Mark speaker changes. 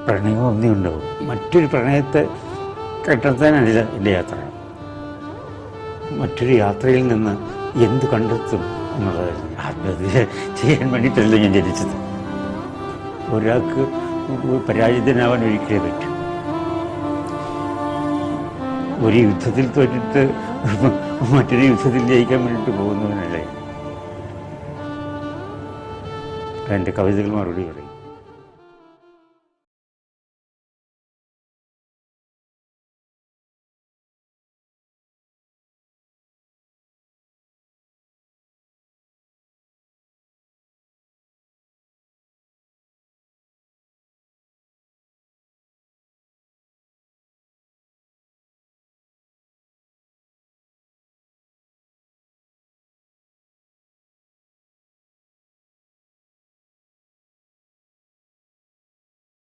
Speaker 1: പ്രണയം ഒന്നേ ഉണ്ടാവും. മറ്റൊരു പ്രണയത്തെ കണ്ടെത്താനല്ല എൻ്റെ യാത്ര. മറ്റൊരു യാത്രയിൽ നിന്ന് എന്ത് കണ്ടെത്തും എന്നുള്ളതായിരുന്നു. ആത്മഹത്യ ചെയ്യാൻ വേണ്ടിയിട്ടല്ല ഞാൻ ജനിച്ചത്. ഒരാൾക്ക് പരാജിതനാവാൻ ഒരിക്കലേ പറ്റും. ഒരു യുദ്ധത്തിൽ തോറ്റിട്ട് മറ്റൊരു യുദ്ധത്തിൽ ജയിക്കാൻ വേണ്ടിയിട്ട് പോകുന്നവനല്ലേ എൻ്റെ കവിതകൾ മറുപടി പറയും.